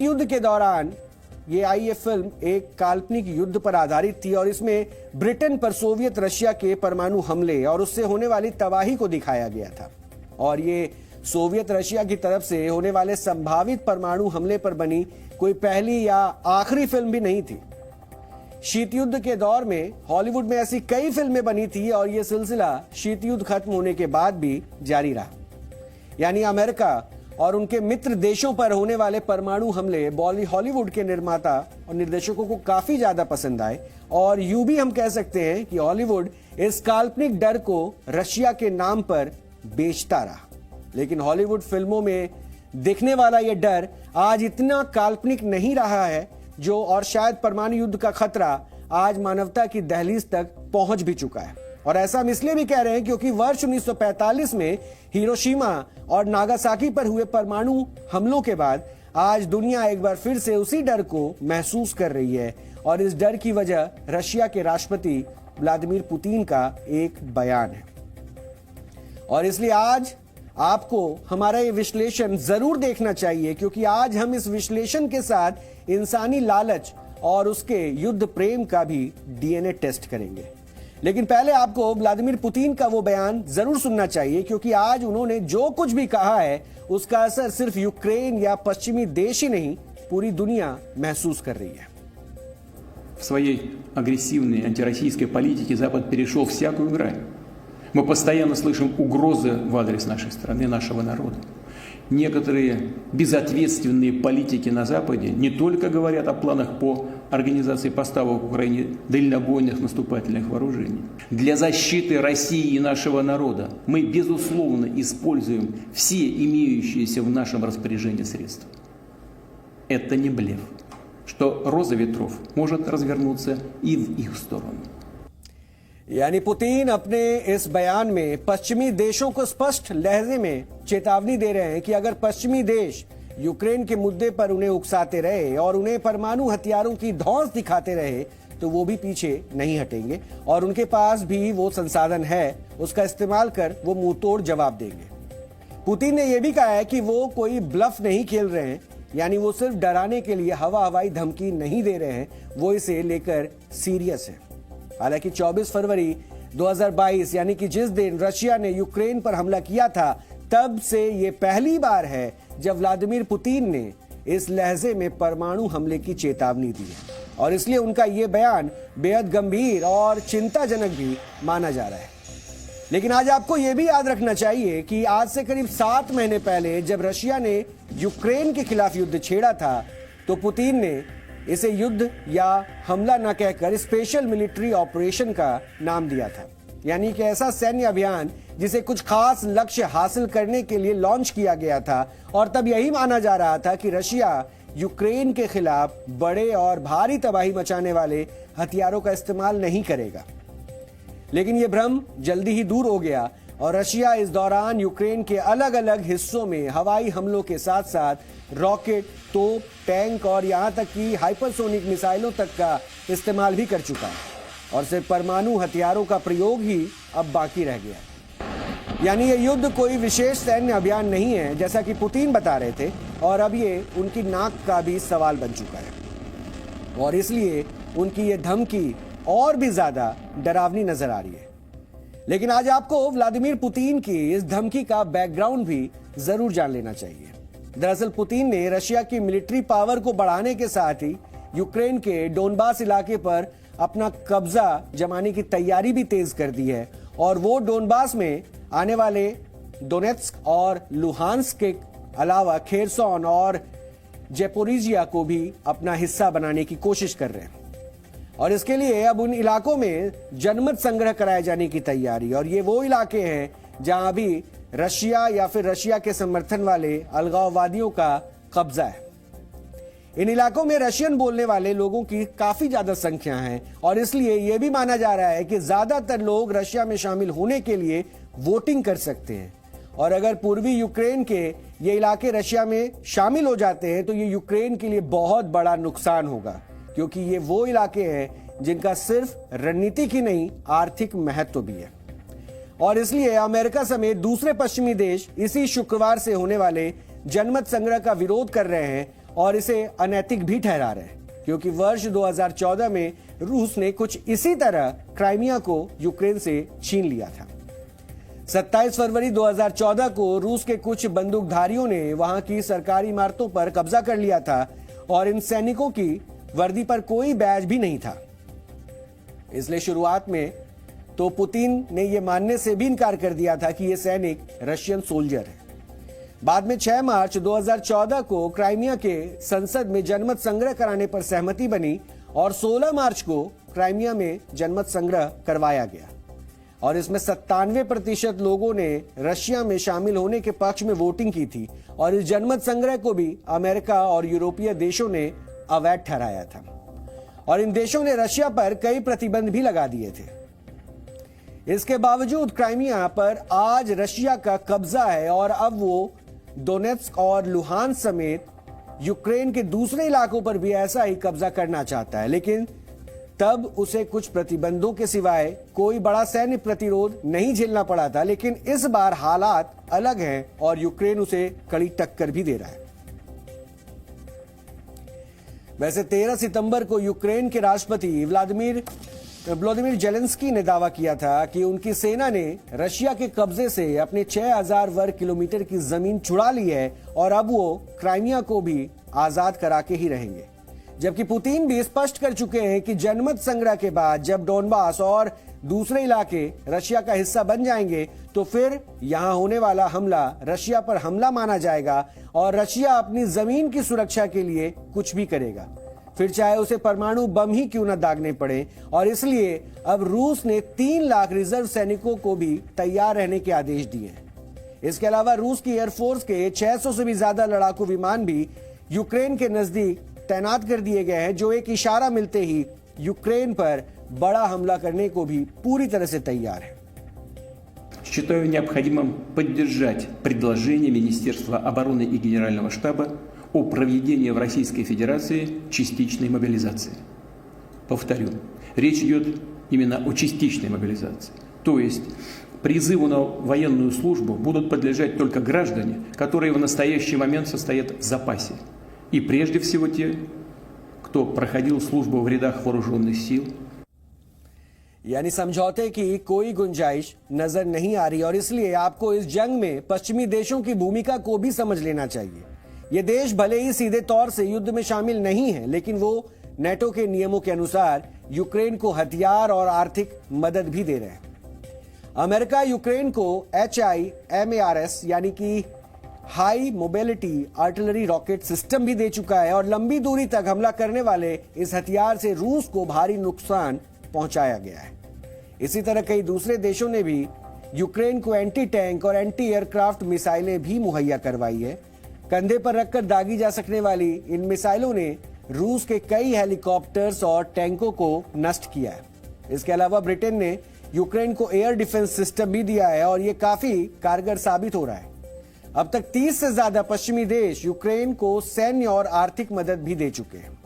युद्ध के दौरान ये फिल्म एक काल्पनिक युद्ध पर आधारित थी और इसमें ब्रिटेन पर सोवियत रशिया के परमाणु हमले और उससे होने वाली तबाही को दिखाया गया था। और ये सोवियत रशिया की तरफ से होने वाले संभावित परमाणु हमले पर बनी कोई पहली या आखिरी फिल्म भी नहीं थी। शीत युद्ध के दौर में हॉलीवुड में ऐसी कई फिल्में बनी थी और यह सिलसिला शीत युद्ध खत्म होने के बाद भी जारी रहा। यानी अमेरिका और उनके मित्र देशों पर होने वाले परमाणु हमले हॉलीवुड के निर्माता और निर्देशकों को काफी ज्यादा पसंद आए और यूं भी हम कह सकते हैं कि हॉलीवुड इस काल्पनिक डर को रशिया के नाम पर बेचता रहा। लेकिन हॉलीवुड फिल्मों में दिखने वाला यह डर आज इतना काल्पनिक नहीं रहा है जो, और शायद परमाणु युद्ध का खतरा आज मानवता की दहलीज तक पहुंच भी चुका है। और ऐसा हम इसलिए भी कह रहे हैं क्योंकि वर्ष 1945 में हिरोशिमा और नागासाकी पर हुए परमाणु हमलों के बाद आज दुनिया एक बार फिर से उसी डर को महसूस कर रही है। और इस डर की वजह रशिया के राष्ट्रपति व्लादिमीर पुतिन का एक बयान है। और इसलिए आज आपको हमारा ये विश्लेषण जरूर देखना चाहिए, क्योंकि आज हम इस विश्लेषण के साथ इंसानी लालच और उसके युद्ध प्रेम का भी डीएनए टेस्ट करेंगे। लेकिन पहले आपको व्लादिमीर पुतिन का वो बयान जरूर सुनना चाहिए, क्योंकि आज उन्होंने जो कुछ भी कहा है उसका असर सिर्फ यूक्रेन या पश्चिमी देश ही नहीं, पूरी दुनिया महसूस कर रही है। В своей агрессивной антироссийской политике Запад перешел всякую грань. Мы постоянно слышим угрозы в адрес нашей страны, нашего народа. Некоторые безответственные политики на Западе не только говорят о планах по организации поставок Украине дальнобойных наступательных вооружений. Для защиты России и нашего народа мы, безусловно, используем все имеющиеся в нашем распоряжении средства. Это не блеф, что роза ветров может развернуться и в их сторону. यानी पुतिन अपने इस बयान में पश्चिमी देशों को स्पष्ट लहजे में चेतावनी दे रहे हैं कि अगर पश्चिमी देश यूक्रेन के मुद्दे पर उन्हें उकसाते रहे और उन्हें परमाणु हथियारों की धौंस दिखाते रहे तो वो भी पीछे नहीं हटेंगे और उनके पास भी वो संसाधन है, उसका इस्तेमाल कर वो मुंहतोड़ जवाब देंगे। पुतिन ने यह भी कहा है कि वो कोई ब्लफ नहीं खेल रहे हैं, यानी वो सिर्फ डराने के लिए हवाई धमकी नहीं दे रहे हैं, वो इसे लेकर सीरियस है। हालांकि 24 फरवरी 2022 यानी कि जिस दिन रशिया ने यूक्रेन पर हमला किया था, तब से ये पहली बार है जब व्लादिमीर पुतिन ने इस लहजे में परमाणु हमले की चेतावनी दी है। और इसलिए उनका ये बयान बेहद गंभीर और चिंताजनक भी माना जा रहा है। लेकिन आज आपको यह भी याद रखना चाहिए कि आज से करीब 7 महीने पहले जब रशिया ने यूक्रेन के खिलाफ युद्ध छेड़ा था, तो पुतिन ने इसे युद्ध या हमला न कहकर स्पेशल मिलिट्री ऑपरेशन का नाम दिया था। यानी कि ऐसा सैन्य अभियान जिसे कुछ खास लक्ष्य हासिल करने के लिए लॉन्च किया गया था। और तब यही माना जा रहा था कि रशिया यूक्रेन के खिलाफ बड़े और भारी तबाही मचाने वाले हथियारों का इस्तेमाल नहीं करेगा। लेकिन यह भ्रम जल्दी ही दूर हो गया और रशिया इस दौरान यूक्रेन के अलग अलग हिस्सों में हवाई हमलों के साथ साथ रॉकेट, तोप, टैंक और यहां तक कि हाइपरसोनिक मिसाइलों तक का इस्तेमाल भी कर चुका है। और सिर्फ परमाणु हथियारों का प्रयोग ही अब बाकी रह गया है। यानी यह युद्ध कोई विशेष सैन्य अभियान नहीं है, जैसा कि पुतिन बता रहे थे, और अब ये उनकी नाक का भी सवाल बन चुका है। और इसलिए उनकी ये धमकी और भी ज्यादा डरावनी नजर आ रही है। लेकिन आज आपको व्लादिमीर पुतिन की इस धमकी का बैकग्राउंड भी जरूर जान लेना चाहिए। दरअसल पुतिन ने रशिया की मिलिट्री पावर को बढ़ाने के साथ ही यूक्रेन के डोनबास इलाके पर अपना कब्जा जमाने की तैयारी भी तेज कर दी है। और वो डोनबास में आने वाले डोनेत्स्क और लुहान्स्क के अलावा खेरसोन और जेपोरिजिया को भी अपना हिस्सा बनाने की कोशिश कर रहे हैं। और इसके लिए अब उन इलाकों में जनमत संग्रह कराए जाने की तैयारी। और ये वो इलाके हैं जहां अभी रशिया या फिर रशिया के समर्थन वाले अलगाववादियों का कब्जा है। इन इलाकों में रशियन बोलने वाले लोगों की काफी ज्यादा संख्या है और इसलिए यह भी माना जा रहा है कि ज्यादातर लोग रशिया में शामिल होने के लिए वोटिंग कर सकते हैं। और अगर पूर्वी यूक्रेन के ये इलाके रशिया में शामिल हो जाते हैं तो ये यूक्रेन के लिए बहुत बड़ा नुकसान होगा, क्योंकि ये वो इलाके हैं जिनका सिर्फ रणनीतिक ही नहीं आर्थिक महत्व भी है। और इसलिए अमेरिका समेत दूसरे पश्चिमी देश इसी शुक्रवार से होने वाले जनमत संग्रह का विरोध कर रहे हैं और इसे अनैतिक भी ठहरा रहे हैं, क्योंकि वर्ष 2014 में रूस ने कुछ इसी तरह क्राइमिया को यूक्रेन से छीन लिया था। 27 फरवरी 2014 को रूस के कुछ बंदूकधारियों ने वहां की सरकारी इमारतों पर कब्जा कर लिया था और इन सैनिकों की वर्दी पर कोई बैज भी नहीं था। इसलिए शुरुआत में तो पुतिन ने यह मानने से भी इनकार कर दिया था कि ये सैनिक रशियन सोल्जर है। बाद में 6 मार्च 2014 को क्राइमिया के संसद में जनमत संग्रह कराने पर सहमति बनी और 16 मार्च को क्राइमिया में जनमत संग्रह करवाया गया और इसमें 97% लोगों ने रशिया में शामिल होने के पक्ष में वोटिंग की थी और इस जनमत संग्रह को भी अमेरिका और यूरोपीय देशों ने अवैध ठहराया था और इन देशों ने रशिया पर कई प्रतिबंध भी लगा दिए थे। इसके बावजूद क्राइमिया पर आज रशिया का कब्जा है और अब वो डोनेट्स्क और लुहान समेत यूक्रेन के दूसरे इलाकों पर भी ऐसा ही कब्जा करना चाहता है, लेकिन तब उसे कुछ प्रतिबंधों के सिवाय कोई बड़ा सैन्य प्रतिरोध नहीं झेलना पड़ा था। लेकिन इस बार हालात अलग हैं और यूक्रेन उसे कड़ी टक्कर भी दे रहा है। वैसे 13 सितंबर को यूक्रेन के राष्ट्रपति व्लादिमीर जेलेंस्की ने दावा किया था कि उनकी सेना ने रशिया के कब्जे से अपने 6000 वर्ग किलोमीटर की जमीन छुड़ा ली है और अब वो क्राइमिया को भी आजाद करा के ही रहेंगे। जबकि पुतिन भी स्पष्ट कर चुके हैं कि जनमत संग्रह के बाद जब डोनबास और दूसरे इलाके रशिया का हिस्सा बन जाएंगे तो फिर यहां होने वाला हमला रशिया पर हमला माना जाएगा और रशिया अपनी जमीन की सुरक्षा के लिए कुछ भी करेगा, फिर चाहे उसे परमाणु बम ही क्यों न दागने पड़े। और इसलिए अब रूस ने 3 लाख रिजर्व सैनिकों को भी तैयार रहने के आदेश दिए हैं। इसके अलावा रूस की एयरफोर्स के 600 से भी ज्यादा लड़ाकू विमान भी यूक्रेन के नजदीक तैनात कर दिए गए हैं, जो एक इशारा मिलते ही यूक्रेन पर बड़ा हमला करने को भी पूरी तरह से तैयार है। Считаю необходимым поддержать предложение Министерства обороны и Генерального штаба о проведении в Российской Федерации частичной мобилизации. Повторю, речь идет именно о частичной мобилизации. То есть призыву на военную службу будут подлежать только граждане, которые в настоящий момент состоят в запасе. И прежде всего те, кто проходил службу в рядах вооруженных сил. यानी समझौते की कोई गुंजाइश नजर नहीं आ रही और इसलिए आपको इस जंग में पश्चिमी देशों की भूमिका को भी समझ लेना चाहिए। ये देश भले ही सीधे तौर से युद्ध में शामिल नहीं है, लेकिन वो नेटो के नियमों के अनुसार यूक्रेन को हथियार और आर्थिक मदद भी दे रहे हैं। अमेरिका यूक्रेन को HIMARS यानी कि high mobility artillery rocket system भी दे चुका है और लंबी दूरी तक हमला करने वाले इस हथियार से रूस को भारी नुकसान पहुंचाया गया है। इसी तरह कई दूसरे देशों ने भी यूक्रेन को एंटी टैंक और एंटी एयरक्राफ्ट मिसाइलें भी मुहैया करवाई है। कंधे पर रखकर दागी जा सकने वाली इन मिसाइलों ने रूस के कई हेलीकॉप्टर्स और टैंकों को नष्ट किया है। इसके अलावा ब्रिटेन ने यूक्रेन को एयर डिफेंस सिस्टम भी दिया है और यह काफी कारगर साबित हो रहा है। अब तक 30 से ज्यादा पश्चिमी देश यूक्रेन को सैन्य और आर्थिक मदद भी दे चुके हैं।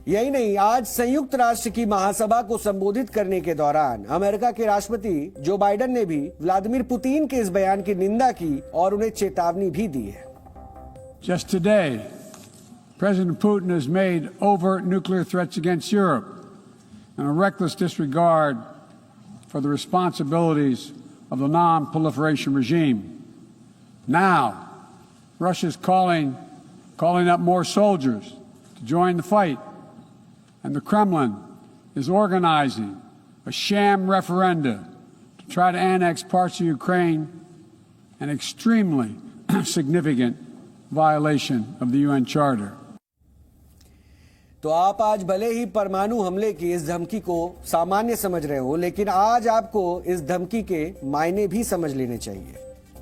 यही नहीं, आज संयुक्त राष्ट्र की महासभा को संबोधित करने के दौरान अमेरिका के राष्ट्रपति जो बाइडेन ने भी व्लादिमीर पुतिन के इस बयान की निंदा की और उन्हें चेतावनी भी दी है। Just today, President Putin has made overt nuclear threats against Europe and a reckless disregard for the responsibilities of the non-proliferation regime. Now, Russia's calling up more soldiers to join the fight. And the Kremlin is organizing a sham referenda to try to annex parts of Ukraine, an extremely significant violation of the UN Charter. तो आप आज भले ही परमाणु हमले की इस धमकी को सामान्य समझ रहे हो, लेकिन आज आपको इस धमकी के मायने भी समझ लेने चाहिए,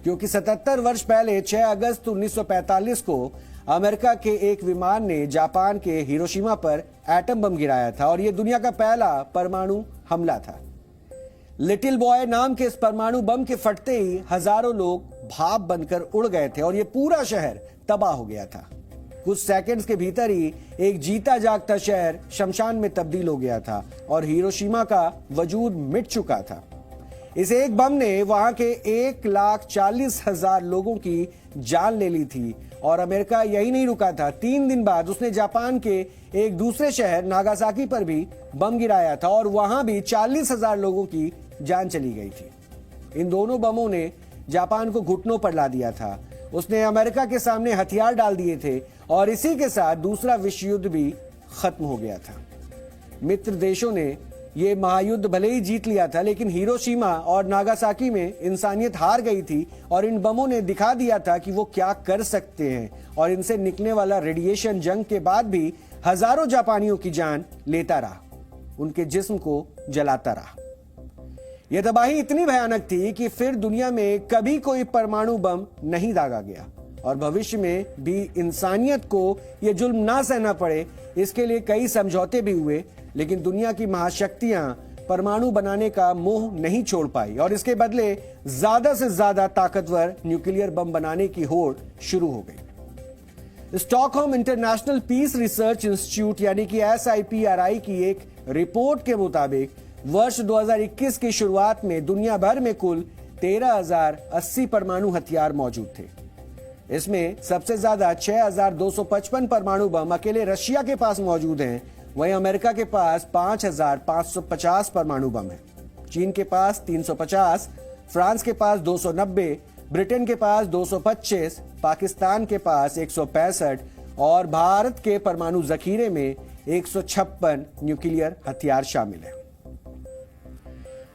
क्योंकि 77 वर्ष पहले 6 अगस्त 1945 को अमेरिका के एक विमान ने जापान के हिरोशिमा पर एटम बम गिराया था और यह दुनिया का पहला परमाणु हमला था। लिटिल बॉय नाम के इस परमाणु बम के फटते ही हजारों लोग भाप बनकर उड़ गए थे और यह पूरा शहर तबाह हो गया था। कुछ सेकंड्स के भीतर ही एक जीता जागता शहर शमशान में तब्दील हो गया था और हिरोशिमा का वजूद मिट चुका था। इस एक बम ने वहां के 1,40,000 लोगों की जान ले ली थी और अमेरिका यही नहीं रुका था, 3 दिन बाद उसने जापान के एक दूसरे शहर नागासाकी पर भी बम गिराया था और वहां भी 40,000 लोगों की जान चली गई थी। इन दोनों बमों ने जापान को घुटनों पर ला दिया था। उसने अमेरिका के सामने हथियार डाल दिए थे और इसी के साथ दूसरा विश्व युद्ध भी खत्म हो गया था। मित्र देशों ने ये महायुद्ध भले ही जीत लिया था, लेकिन हिरोशिमा और नागासाकी में इंसानियत हार गई थी और इन बमों ने दिखा दिया था कि वो क्या कर सकते हैं और इनसे निकलने वाला रेडिएशन जंग के बाद भी हजारों जापानियों की जान लेता रहा, उनके जिस्म को जलाता रहा। यह तबाही इतनी भयानक थी कि फिर दुनिया में कभी कोई परमाणु बम नहीं दागा गया और भविष्य में भी इंसानियत को यह जुल्म ना सहना पड़े, इसके लिए कई समझौते भी हुए, लेकिन दुनिया की महाशक्तियां परमाणु बनाने का मोह नहीं छोड़ पाई और इसके बदले ज्यादा से ज्यादा ताकतवर न्यूक्लियर बम बनाने की होड़ शुरू हो गई। Stockholm international peace research institute यानी कि SIPRI की एक रिपोर्ट के मुताबिक वर्ष 2021 की शुरुआत में दुनिया भर में कुल 13,080 परमाणु हथियार मौजूद थे। इसमें सबसे ज्यादा 6,255 परमाणु बम अकेले रशिया के पास मौजूद हैं, वहीं अमेरिका के पास 5,550 परमाणु बम है, चीन के पास 350, फ्रांस के पास 290, ब्रिटेन के पास 225, पाकिस्तान के पास 165 और भारत के परमाणु जखीरे में 156 न्यूक्लियर हथियार शामिल है।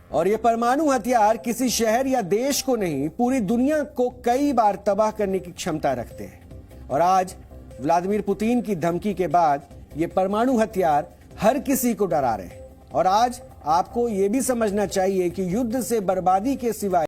और ये परमाणु हथियार किसी शहर या देश को नहीं, पूरी दुनिया को कई बार तबाह करने की क्षमता रखते हैं। और आज व्लादिमीर पुतिन की धमकी के बाद ये परमाणु हथियार हर किसी को डरा रहे हैं। और आज आपको ये भी समझना चाहिए कि युद्ध से बर्बादी के सिवाय